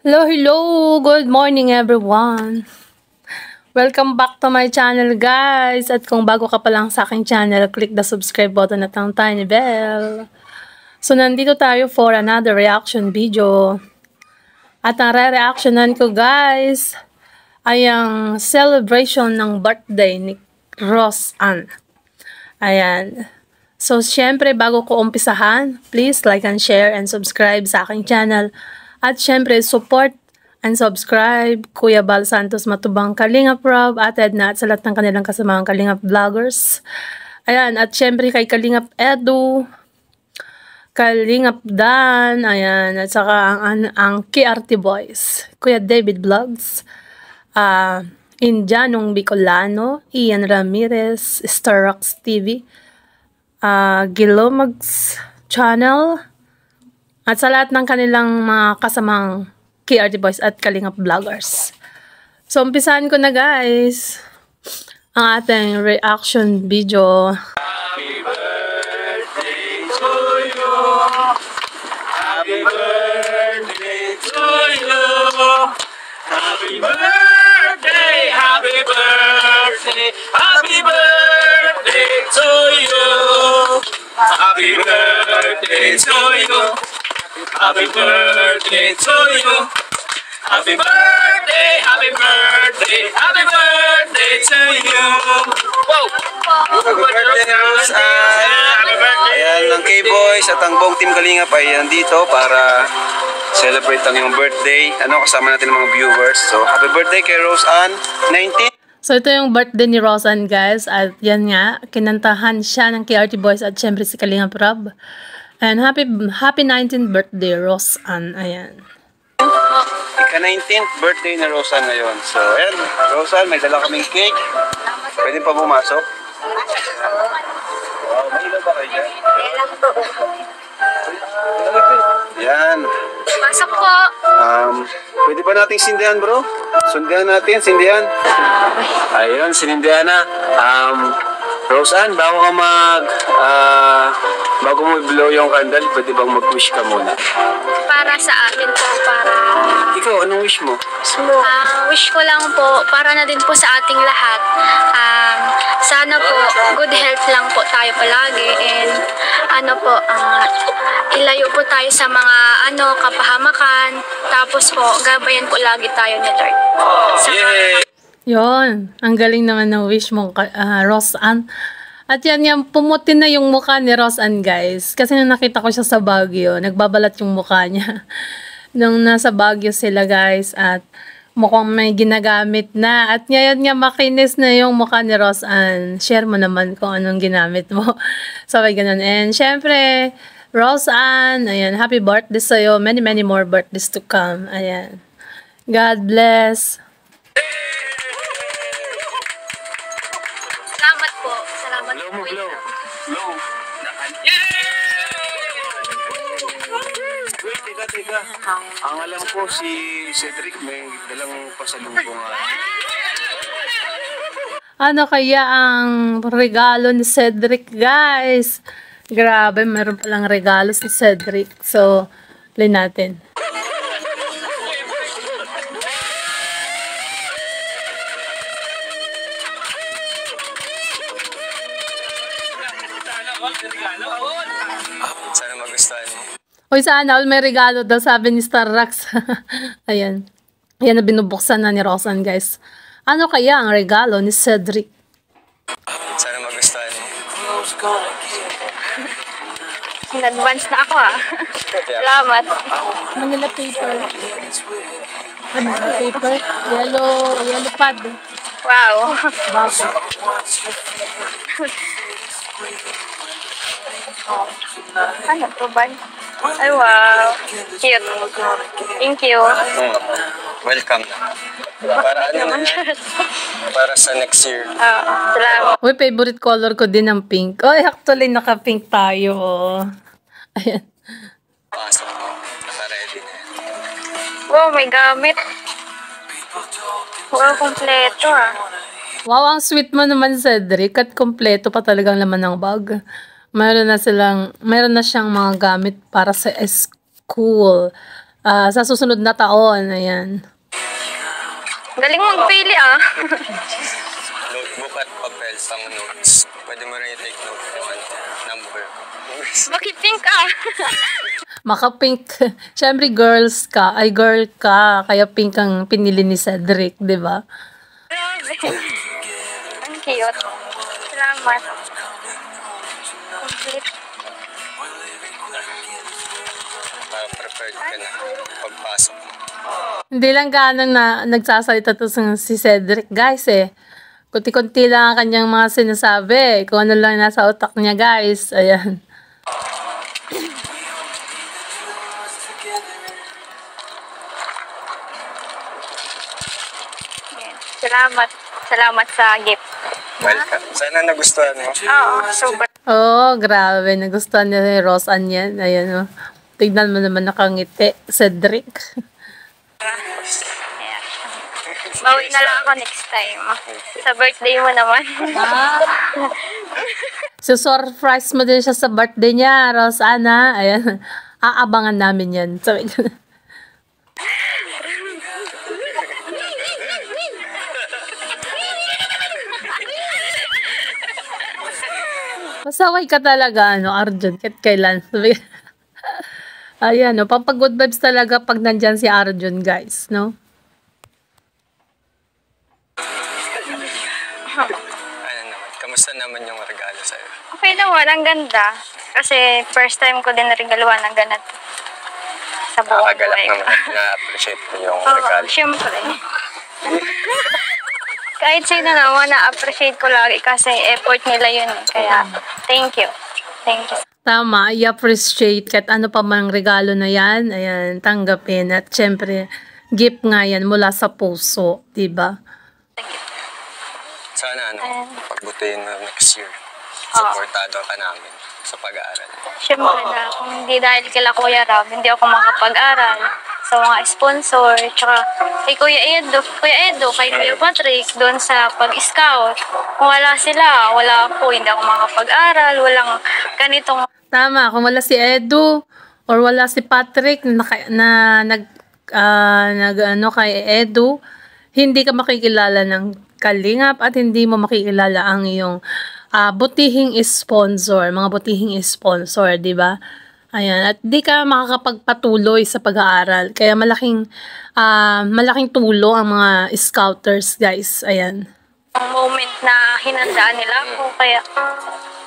Hello, hello! Good morning everyone! Welcome back to my channel guys! At kung bago ka pa lang sa aking channel, click the subscribe button at ang tiny bell. So nandito tayo for another reaction video. At ang re-reactionan ko guys ay ang celebration ng birthday ni Rose Ann. Ayan. So syempre bago ko umpisahan, please like and share and subscribe sa aking channel. At syempre, support and subscribe Kuya Bal Santos Matubang, Kalingap Rob, at Edna, at sa lahat ng kanilang kasamang Kalingap Vloggers. Ayan, at syempre kay Kalingap Edu, Kalingap Dan, ayan, at saka ang KRT Boys, Kuya David Vlogs, Indianong Bicolano, Ian Ramirez, Star Rocks TV, Gilomags Channel, at sa lahat ng kanilang mga kasamang KRT Boys at Kalingap Vloggers. So, umpisahan ko na guys ang ating reaction video. Happy birthday to you. Happy birthday to you. Happy birthday, happy birthday, happy birthday to you. Happy birthday to you. Happy birthday to you. Happy birthday, happy birthday, happy birthday to you. Wow! Happy birthday, Rose Ann! Happy birthday! Ayan, ang K-Boys at ang buong Team Kalingap ay nandito para celebrate ang iyong birthday. Kasama natin ang mga viewers. So, happy birthday kay Rose Ann, 19. So, ito yung birthday ni Rose Ann guys. At yan nga, kinantahan siya ng KRT Boys at syempre si Kalingap Rob. And happy 19th birthday, Rose Ann. Ayan. Ika-19th birthday na Rose Ann ngayon. So, ayan, Rose Ann, may dala kaming cake. Pwede pa bumasok? Wow, mahilaw ba kayo dyan? Yan. Pasok po. Pwede ba nating sindihan, bro? Sundihan natin, sindihan. Ayun, sinindihan na. Rose Ann, bago mo i-blow yung candle, pwede bang mag-wish ka muna? Para sa atin po, Ikaw, anong wish mo? wish ko lang po, para na din po sa ating lahat. Sana po, good health lang po tayo palagi. And ilayo po tayo sa mga kapahamakan. Tapos po, gabayan po lagi tayo ni Lord. Yay! Yon, ang galing naman ng wish mo, Rose Ann. At yan, pumuti na yung mukha ni Rose Ann, guys. Kasi nung nakita ko siya sa Baguio, nagbabalat yung mukha niya. Nung nasa Baguio sila, guys, at mukhang may ginagamit na. At ngayon nga, makinis na yung mukha ni Rose Ann. Share mo naman kung anong ginamit mo. So, may ganun. And, syempre, Rose Ann, ayan, happy birthday sa'yo. Many, many more birthdays to come. Ayan. God bless. Salamat po. Salamat Blow po. mo, blow. Blow. Wait, teka. Ang alam ko, si Cedric may dalang pasalubong. Ano kaya ang regalo ni Cedric, guys? Grabe, meron palang regalo si Cedric. So, play natin. Sana magustuhan mo. Uy, sana all may regalo daw, sabi ni Star Rocks. Ayan. Ayan na binubuksan na ni Rose Ann, guys. Ano kaya ang regalo ni Cedric? Sana magustuhan mo. In advance na ako Salamat. Manila paper. Ano paper? Yellow pad. Wow. Ano to ba? Ay, wow. Cute. Thank you. Welcome. Para para sa next year. Salamat. Uy, favorite color ko din ang pink. Uy, actually, naka-pink tayo. Ayan. Pasok mo. Naka-ready na. Wow, may gamit. Wow, kompleto Wow, ang sweet mo naman, Cedric. At kompleto pa talagang laman ng bag. Mayroon na siyang mga gamit para sa school. sa susunod na taon. Ayan. Galing magpili ah. Notebook at papel, pang notes. Pwede mo rin i-take note ng number. Bakit pink ah? Maka-pink. Siyempre, girl ka. Kaya pink ang pinili ni Cedric, di ba? Grabe. Ang cute. Salamat. Complete. Prepared ka na pagpasok mo. Hindi lang ganang nagsasalita to si Cedric, guys eh. Kunti-kunti lang ang kanyang mga sinasabi. Kung ano lang nasa utak niya, guys. Ayan. Salamat. Salamat sa gift. Welcome. Sana nagustuhan mo. Oo, super. Oh, grabe. Nagustuhan niya si Rose Ann yan. Ayan, oh. Tignan mo naman nakangiti, Cedric. Yeah. Bawi na lang ako next time. Sa birthday mo naman. So, surprise mo din siya sa birthday niya, Rose Ann, ha? Ayan. Aabangan namin yan. Sabi ko na. Masaway ka talaga, Arjun, kahit kailan. Ayan, pampag good vibes talaga pag nandyan si Arjun, guys, no? Ano naman, kamusta naman yung regalo sa'yo? Okay naman, ang ganda. Kasi first time ko din naregaluhan ng ganito. Sa buong Nakagalak buhay ko. naman, na-appreciate ko yung Oo, regalo. syempre. Kahit sino naman, na-appreciate ko lagi kasi effort nila yun. Kaya, thank you. Thank you. Tama, i-appreciate kahit ano pa mang regalo na yan, ayan, tanggapin. At syempre, gift nga yan mula sa puso, diba? Sana pagbutihin mo next year. Supportado ka namin sa pag-aaral. Syempre na, kung hindi dahil kila Kuya Rab, hindi ako makapag-aral. Sa mga sponsor, tsaka kay Kuya Edo, kay Kuya Patrick, doon sa pag-scout. Kung wala sila, wala ako, hindi ako makapag-aral, walang ganitong. Tama, kung wala si Edu or wala si Patrick kay Edu, hindi ka makikilala ng Kalingap at hindi mo makikilala ang iyong butihing sponsor, mga butihing sponsor, di ba? Ayan, at di ka makakapagpatuloy sa pag-aaral. Kaya malaking tulong ang mga scouters, guys. Ayan. Ang moment na hinandaan nila ako, kaya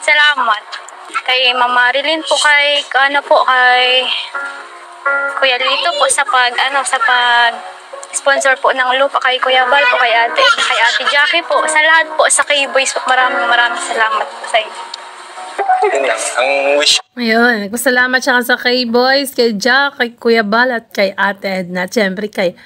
salamat. Kay Mama Marilyn po, kay Kuya Lito po sa sponsor po ng lupa, kay Kuya Bal po, kay Ate Jackie po, sa lahat po, sa K-Boys po, maraming salamat po sa inyo. Yun lang, ang wish Ayun, nagpasalamat siya sa K-Boys, kay Jack, kay Kuya Bal, at kay Ate Edna. At syempre kay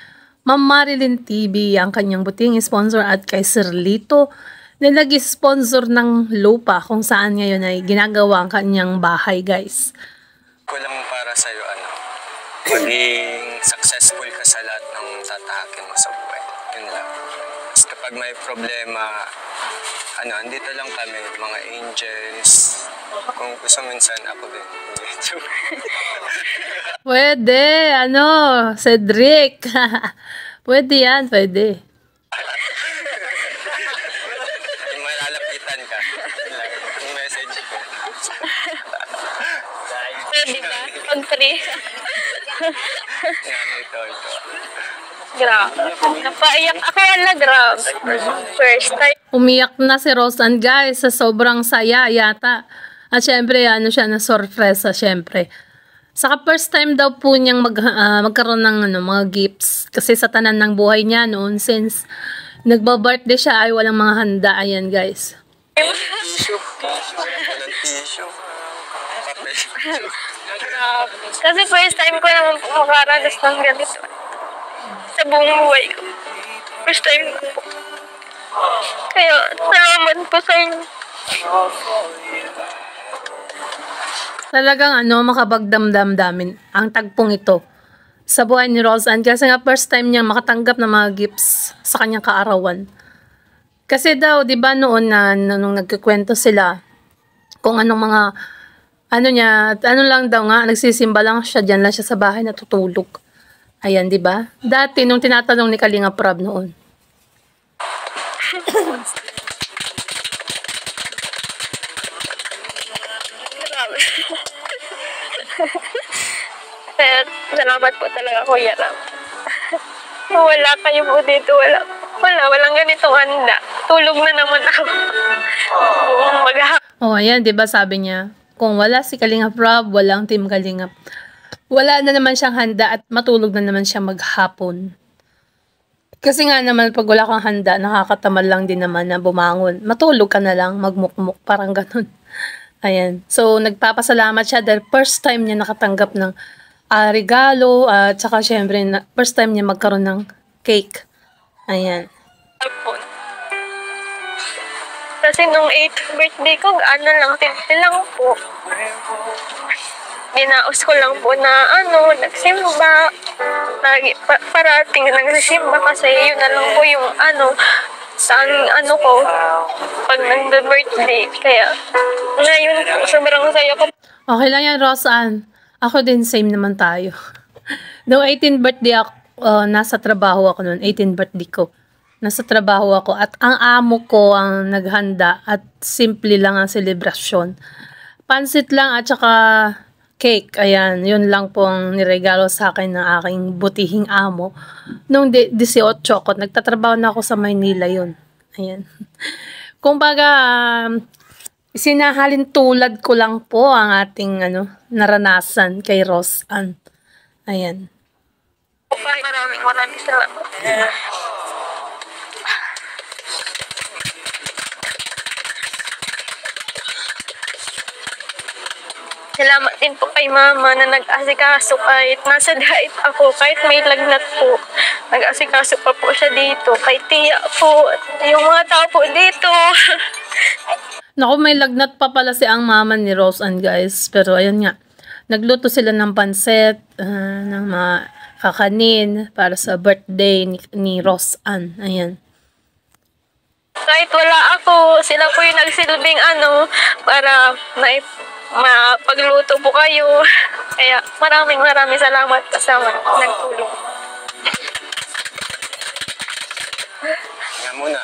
Ma'am Marilyn TV, ang kanyang buting sponsor, at kay Sir Lito, na nag-sponsor ng lupa kung saan ngayon ay ginagawa ang kanyang bahay, guys. ko lang para sa'yo, maging successful ka sa lahat ng tatahakin mo sa buhay. Yun lang. Tapos kapag may problema, andito lang kami, mga angels. Kung gusto minsan, ako din. Pwede, Cedric. Pwede yan, pwede. Yung malalapitan ka. Yun lang. Yung message ko. Pwede ba? Pag-free. Yan, ito. Grabe. Napaiyak ako grabe. First time. Umiyak na si Roseanne, guys, sa sobrang saya yata. At syempre, siya na sorpresa, syempre. Saka first time daw po niyang magkaroon ng mga gifts. Kasi sa tanan ng buhay niya noon, since nagba-birthday siya, ay walang mga handa. Ayan, guys. Tissue. Walang tissue. Papel. Grabe. Kasi first time ko naman po makaranas ng ganito. Sa buong buhay ko. First time ko po. Kaya, salamat po sa inyo. Talagang makabagdamdamin ang tagpong ito sa buhay ni Roseanne. Kasi nga first time niya makatanggap ng mga gifts sa kanyang kaarawan. Kasi daw, di ba noon nung nagkikwento sila kung anong mga, lang daw nga, nagsisimba lang siya, dyan lang siya sa bahay natutulog. Ayan, di ba? Dati, nung tinatanong ni Kalinga Prab noon. Grabe. Kaya salamat po talaga, Kuya Ram. Wala kayo po dito, walang ganitong handa. Tulog na naman ako. Buong maghapon. Oh, ayan, di ba sabi niya, kung wala si Kalinga Prab, walang Team Kalingap. Wala na naman siyang handa at matulog na naman siya maghapon. Kasi nga naman, pag wala kang handa, nakakatamad lang din naman na bumangon. Matulog ka na lang, magmukmuk, parang ganun. Ayan. So, nagpapasalamat siya dahil first time niya nakatanggap ng regalo at saka syempre, first time niya magkaroon ng cake. Ayan. Kasi nung 8th birthday ko, ano lang, tinti lang po. Dinaos ko lang po na nagsimba. Parating nagsisimba kasi yun na lang po yung ko pag nag-birthday. Kaya ngayon po, sobrang saya ko. Okay lang yan, Roseanne. Ako din, same naman tayo. Noong 18th birthday ako, nasa trabaho ako noon, 18th birthday ko. Nasa trabaho ako at ang amo ko ang naghanda at simple lang ang selebrasyon. Pansit lang at saka cake. Ayan, yun lang po ang niregalo sa akin ng aking butihing amo. Noong 18 ako, nagtatrabaho na ako sa Maynila yun. Ayan. Kumbaga, sinahalin tulad ko lang po ang ating naranasan kay Roseanne. Ayan. Maraming salamat. Salamat din po kay Mama na nag-asikaso kahit nasa diet ako, kahit may lagnat po. Nag-asikaso pa po siya dito, kay Tia po, at yung mga tao po dito. Naku, may lagnat pa pala si ang mama ni Roseanne, guys. Pero ayun nga, nagluto sila ng pansit, ng mga kakanin para sa birthday ni Roseanne. Ayan. Kahit wala ako, sila po yung nagsilbing para mapagluto po kayo. Kaya maraming salamat kasama nagtulong. Nga muna.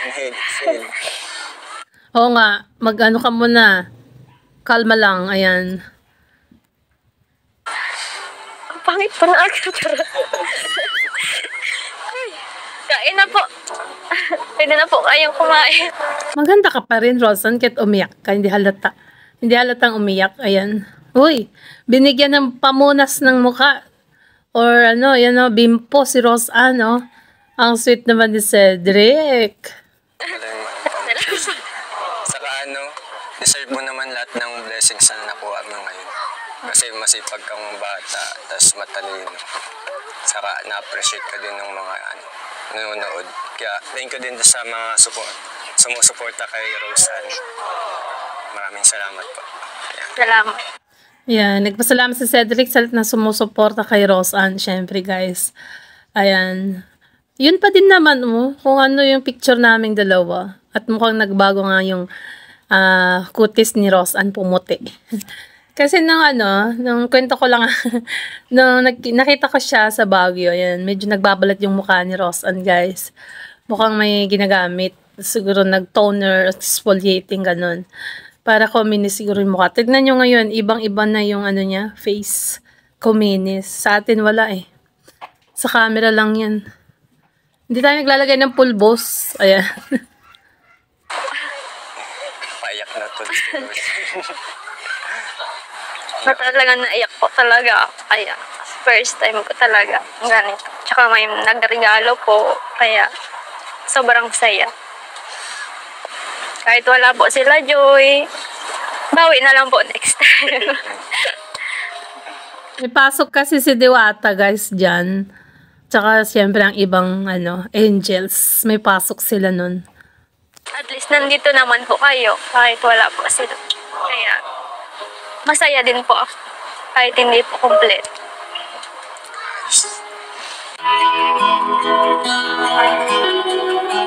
Inhale, exhale. Oo nga, mag-ano ka muna. Kalma lang, ayan. Ang pangit pa na agad. Kain na po. Pwede na po kayong kumain. Maganda ka pa rin, Roseanne, kahit umiyak ka. Hindi halata. Hindi halatang umiyak. Ayan. Uy, binigyan ng pamunas ng muka. Or bimpo si Roseanne, oh. Ang sweet naman ni Cedric. Saka deserve mo naman lahat ng blessings na nakuha mo ngayon. Kasi masipag kang bata, tas matalino. Saka na-appreciate ka din ng mga nanonood. Kaya thank you din sa mga sumusuporta kay Roseanne. Maraming salamat po. Salamat. Yeah, nagpasalamat si Cedric sa na sumusuporta kay Roseanne, syempre, guys. Ayan. Yun pa din naman, kung ano yung picture naming dalawa. At mukhang nagbago nga yung kutis ni Roseanne, pumuti. Kasi nung kwento ko lang, nung nakita ko siya sa Baguio, ayan, medyo nagbabalat yung mukha ni Roseanne, guys. Mukhang may ginagamit. Siguro nag-toner, exfoliating, ganun. Para kuminis siguro yung mukha. Tignan nyo ngayon, ibang-iba na yung niya, face. Kuminis. Sa atin wala eh. Sa camera lang yan. Hindi tayo naglalagay ng pulbos. Ayan. Payak na to. Talaga naiyak po talaga. Kaya first time ko talaga ganito. Tsaka may nagregalo po. Kaya sobrang saya. Kahit wala po sila Joy, bawi na lang po next time. May pasok kasi si Diwata, guys, dyan. Tsaka siyempre ang ibang angels. May pasok sila nun. At least nandito naman po kayo kahit wala po sila. Kaya masaya din po ako kahit hindi po complete.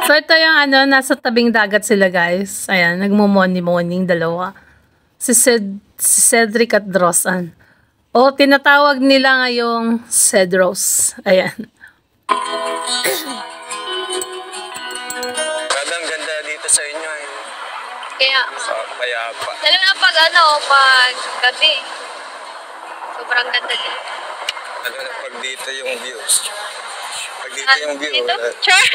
So ito yung nasa tabing dagat sila, guys. Ayan, nagmo-morning dalawa. Si Cedric at Roseanne. O, tinatawag nila ngayong Cedros. Ayan. Grabe, ang ganda dito sa inyo eh. Kaya, Kaya pa. lalo na pag pag gabi. Sobrang ganda dito. Lalo na pag dito yung view. Pag dito yung view. Dito? Sure.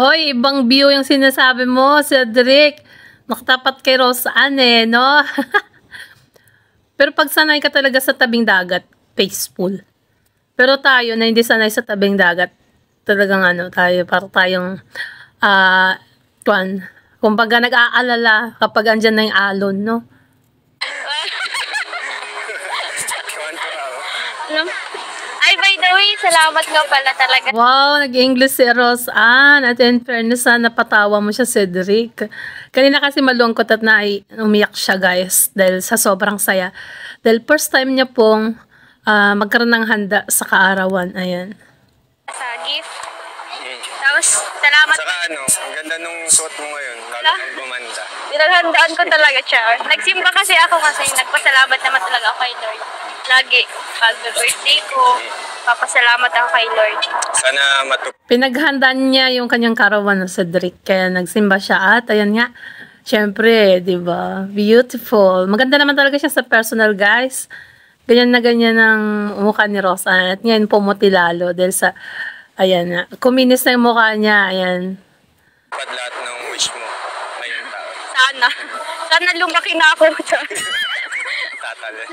Hoy, ibang view yung sinasabi mo, Cedric. Nakatapat kay Roseanne eh, no? Pero pag sanay ka talaga sa tabing dagat, peaceful. Pero tayo na hindi sanay sa tabing dagat, talagang tayo, para tayong, kumbaga nag-aalala kapag andyan na yung alon, no? Ay, by the way, salamat nga pala talaga. Wow, nag-English si Roseanne. At in fairness, napatawa mo siya, Cedric. Kanina kasi malungkot at umiyak siya, guys, dahil sa sobrang saya. Dahil first time niya pong magkaroon ng handa sa kaarawan. Ayan. Sa gift. Tapos, salamat. Saka ang ganda nung suot mo ngayon. Lalo kang gumanda. Pinaghandaan ko talaga, Char. Nagsimba kasi ako kasi nagpasalamat naman talaga ako kay Lord. Lagi, pag birthday ko, papasalamat ako kay Lord. Sana Pinaghandaan niya yung kanyang kaarawan, Cedric. Kaya nagsimba siya at ayan nga. Syempre, di ba? Beautiful. Maganda naman talaga siya sa personal, guys. Ganyan na ganyan ang mukha ni Roseanne. At ngayon pumuti lalo dahil sa, ayan nga. Kuminis na yung mukha niya. Ayan. dapat lahat ng wish mo ngayong taon. Sana. Sana lumaki na ako. Tatali.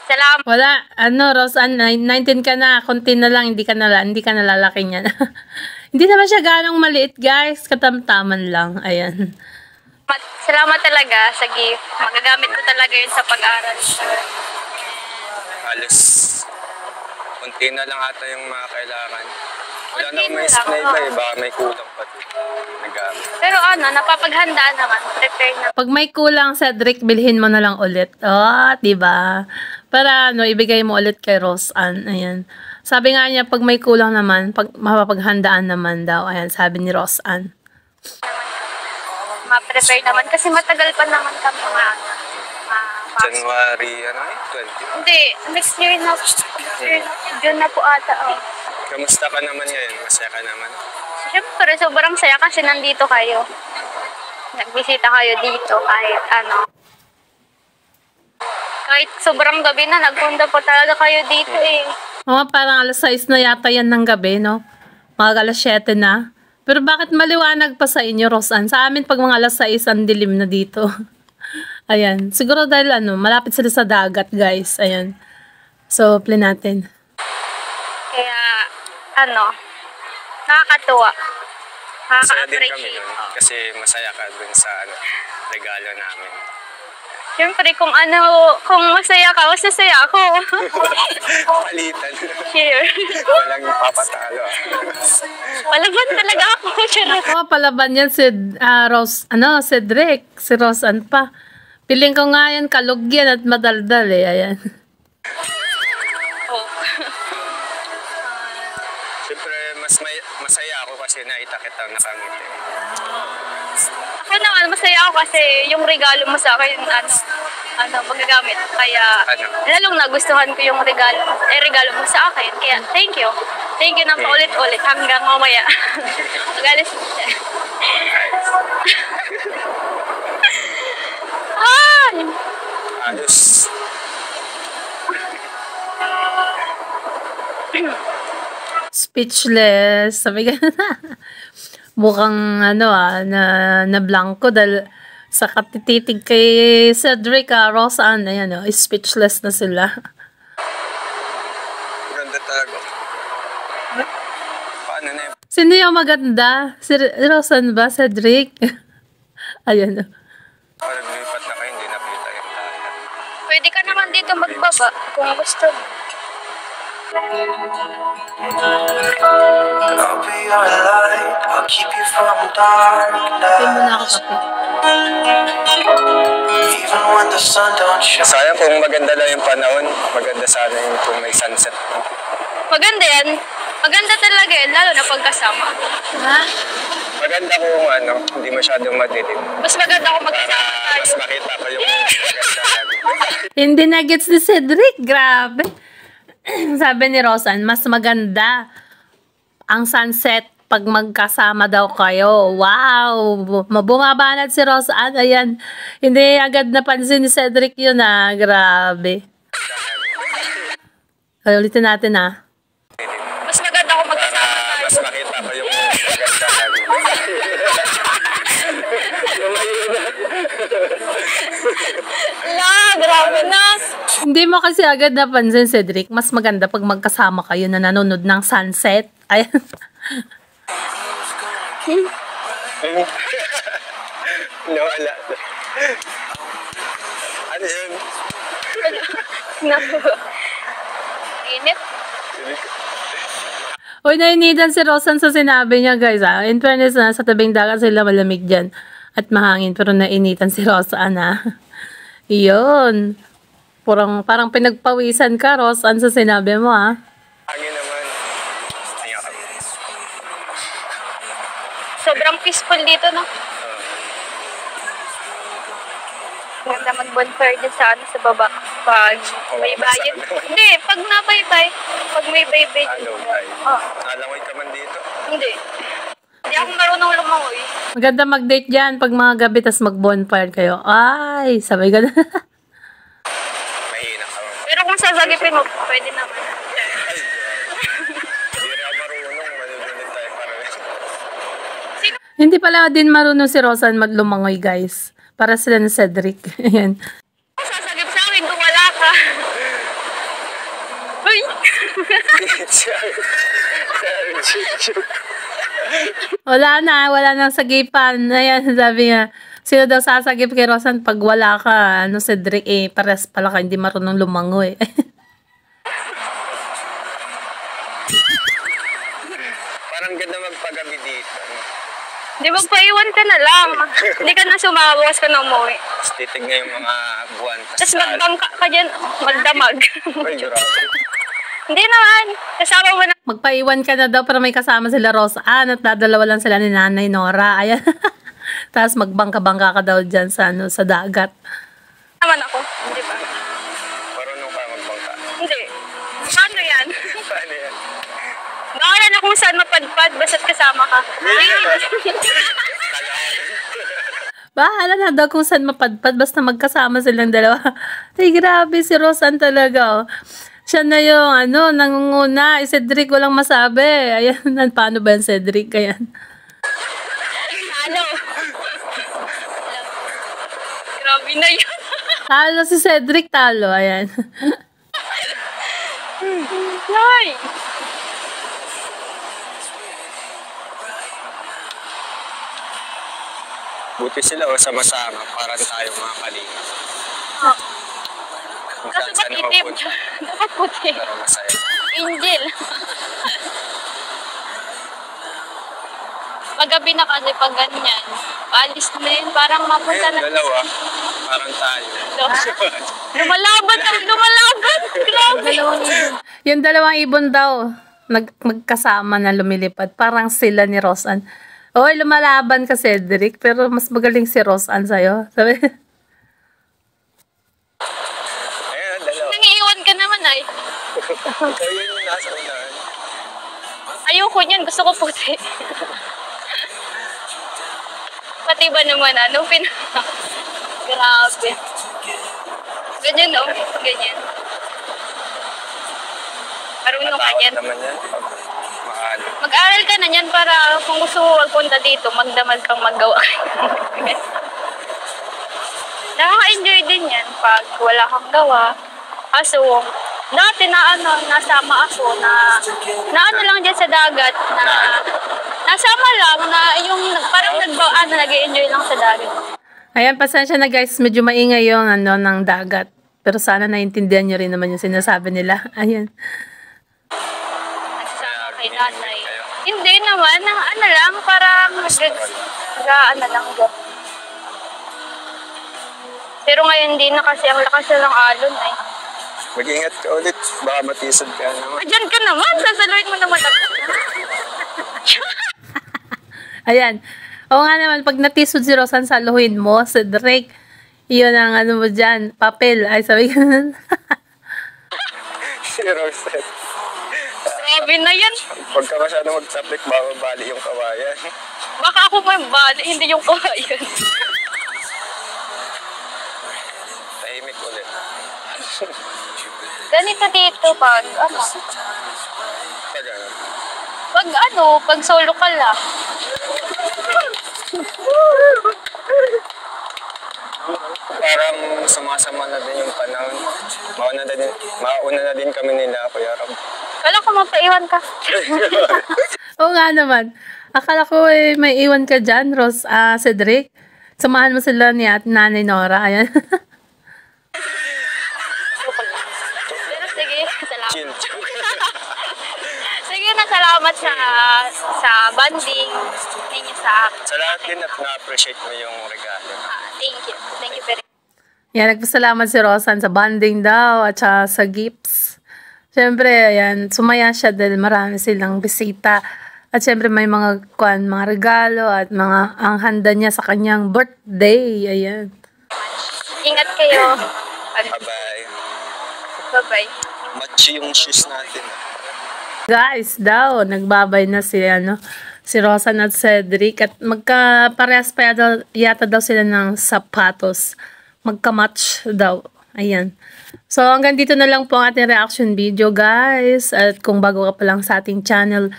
Salamat. Wala, Roseanne, 19 ka na, konti na lang, hindi ka na lalaki niyan. Hindi naman siya ganong maliit, guys, katamtaman lang, ayan. Salamat talaga sa gift. Magagamit ko talaga yun sa pag-aaral. Halos, konti na lang ata yung mga kailangan. Wala Konti na may na lang, na iba, oo. baka may kulang pa din. Nagamit. Pero napapaghandaan naman. Prepare na. Pag may kulang, Cedric, bilhin mo na lang ulit. Oh, diba? Para, ibigay mo ulit kay Roseanne, ayan. Sabi nga niya, pag may kulang naman, pag mapapaghandaan naman daw, ayan, sabi ni Roseanne. Ma-prepare naman. Kasi matagal pa naman kami January, 20. Hindi, next year na. June na po ata. Oh. Kamusta ka naman ngayon? Masaya ka naman? Siyempre, sobrang saya kasi nandito kayo. Nagbisita kayo dito kahit Kahit sobrang gabi na, nagpunta po talaga kayo dito eh. Parang alas 6 na yata yan ng gabi, no? Mga alas 7 na. Pero bakit maliwanag pa sa inyo, Roseanne? Sa amin, pag mga alas 6, ang dilim na dito. Ayan. Siguro dahil malapit sila sa dagat, guys. Ayan. So, play natin. Kaya, nakakatuwa. Masaya din kami Nakaka-appreciate. dun. Kasi masaya ka dun sa regalo namin. Siyempre, kung masaya ka, masasaya ako. Palitan. Share. Walang papatalo. Palaban talaga ako. Charot. Palaban yan si Cedric. Si Roseanne pa. Piling ko nga yan, kalog yan at madaldal eh. Ayan. Oh. Siyempre, masaya ako kasi nakita kita nakangiti. Ako naman, masaya ako kasi yung regalo mo sa akin, magagamit. Kaya, lalong nagustuhan ko yung regalo mo sa akin. Kaya, thank you. Thank you na paulit-ulit hanggang mamaya. Magalis mo siya. Ayos. Speechless. Sabi ka mukhang na blanco dahil sa katititig kay Cedric, Roseanne, ayan, speechless na sila. Ganda talaga. Paano na yun? Sino yung maganda? Si Roseanne ba? Cedric? Ayan. Parang lumipat na kayo, hindi nakita yung lahat. Pwede ka naman dito magbaba kung gusto mo. I'll be your light, I'll keep you from Pwede mo na darkness. ako kape. Even when the sun don't shine. Sayang kung maganda lang yung panahon, maganda sana yung kung may sunset. Maganda yan. Maganda talaga yan, lalo na pagkasama. Ha? Maganda kung ano, hindi masyadong madilim. Mas maganda kung Para magkasama tayo. mas makita ko yung maganda. Hindi na gets ni Cedric. Grabe. Sabi ni Rosan, mas maganda ang sunset pag magkasama daw kayo. Wow! Bumabanat si Rosan. Ayan. Hindi agad napansin ni Cedric yun ah. Grabe. Ulitin natin ah. Mas maganda kung Para magkasama tayo. mas makita ko yung maganda. Grabe na. Hindi mo kasi agad napansin, Cedric. Mas maganda pag magkasama kayo na nanonood ng sunset. Ayan. Nawala. Ano yun? Init. Uy, nainitan si Rosan sa sinabi niya, guys. Ah. In fairness na, sa tabing dagat sila malamig dyan. At mahangin. Pero nainitan si Rosan, ah. Iyon. Parang pinagpawisan ka, Rosan, sa sinabi mo, ah. Hangin naman. Tingnan kami. Sobrang peaceful dito, no? Maganda mag-bonfire din sa ano, sa baba. Pag may bayan. Hindi, pag nabaybay. Pag may baybay. Ano, ay. Oh, Nalangoy ka man dito. hindi. Hindi ako marunong lumangoy. Maganda mag-date dyan pag mga gabi, tas mag-bonfire kayo. Ay, sabay ka na. Mahina ka. Pero kung sasagipin mo, pwede naman. Hindi rin ako marunong. Manugunit tayo para Hindi pala din marunong si Rosan maglumangoy, guys. Para sila ni Cedric. Ayan. Kung sasagip sa akin kung wala ka. Uy! Wala na sagipan. Ayan, sabi niya. Sino daw sasagip kay Rosan pag wala ka? Ano, Cedric, pares pala ka, hindi marunong lumangoy. Parang ganda magpagabi dito. Di magpaiwan ka na lang. Hindi ka na sumabawas ka na umuwi. Tapos titignan yung mga buwan. Tapos magbangka ka dyan, magdamag. Ay, grabe. Hindi naman. Kasama mo na. Magpaiwan ka na daw para may kasama sila Rosan at dadalawa lang sila ni Nanay Nora. Ayan. Tapos magbangka-bangka ka daw dyan sa, ano, sa dagat. Naman ako. Hindi ba? Marunong ka magbangka. Hindi. Paano yan? Paano yan? Baka na kung saan mapadpad, basta't kasama ka. Bahala na daw kung saan mapadpad basta magkasama silang dalawa. Ay, grabe si Rosan talaga. Oh. Siya na yung ano, nangunguna. Cedric walang masabi. Ayan, paano ba yan, Cedric? Ayan. Ano? Grabe na yun. Talo si Cedric, talo. Ayan. Nay! Buti sila o sama-sama. Parang tayo mga kalinga. Kung Kaso saan ba't ako itim? punta. Dapat puti. Pero masaya. Angel. Paggabi na kasi pag ganyan, paalis na yun, parang mapunta Ayun, na. dalawa. Parang tayo. Lumalaban na, lumalaban! Grabe! Yung dalawang ibon daw, magkasama na lumilipad. Parang sila ni Rosan. Oy, lumalaban ka, Cedric, pero mas magaling si Rosan sa'yo. Sabi, Ayun, dalawa. Nangiiwan ka naman ay. Ikaw yun yung nasa unahan. Ayoko niyan, gusto ko puti. Pati ba naman ano, Grabe. Ganyan o, ganyan. Marunong ka Matawad yan. naman yan. Pag maalo. Mag-aral ka na yan para kung gusto mo magpunta dito, magdamag kang maggawa. Nakaka-enjoy din yan pag wala kang gawa. Kaso, dati na ano, nasama ako na ano lang dyan sa dagat na nasama lang na yung parang nag-enjoy lang sa dagat. ayan, pasensya na guys, medyo maingay yung ano, ng dagat. Pero sana naintindihan nyo rin naman yung sinasabi nila. Ayan. Nagsasama kay tatay. Hindi naman, ano lang, parang ano lang dyan. Pero ngayon din na kasi ang lakas na ng alon ay. Mag-ingat ka ulit. Baka matisod ka naman. Diyan ka naman, sasaluhin mo naman ako. Ayan. Oo nga naman, pag natisod si Rosan, saluhin mo, si Drake, yun ang ano mo dyan, papel. Ay, sabi ka na. Si Roset. Grabe na yan. Pagka masyado mag-tapik, bababali yung kawayan. Baka ako may bali, hindi yung kawayan. Tahimik ulit. Ganito dito pag ano. Pag ano. Pag solo ka lang. Parang sumasama na din yung panahon. Mauna na din kami nila, Kuya Rob. Kala ko mapaiwan ka. Oo nga naman. Akala ko may iwan ka dyan, Cedric. Samahan mo sila ni Nanay Nora. Ayan. Pero sige, salamat. Chill. Sige na, salamat sa banding ninyo sa akin. Sa lahat din at na-appreciate mo yung regalo. Thank you. Thank you very much. Yan, nagpasalamat si Rosan sa bonding daw at sa gifts. Siyempre, ayan, sumaya siya dahil marami silang bisita. At siyempre may mga regalo at ang handa niya sa kanyang birthday. Ayan. Ingat kayo. Bye-bye. Bye-bye. Match yung shoes natin. Guys, daw, nagbabay na si Rosan at Cedric. At magkaparehas pa yata daw sila ng sapatos. Magka-match daw. Ayan. So, hanggang dito na lang po ang ating reaction video, guys. At kung bago ka pa lang sa ating channel,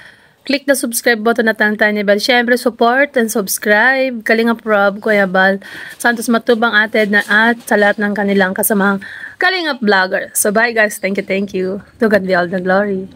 click the subscribe button at ang tiny bell. Siyempre, support and subscribe. Kalingap Rob, Kuya Bal, Santos Matubang Ated na at sa lahat ng kanilang kasamang Kalingap Vlogger. So, bye guys. Thank you. To God be all the glory.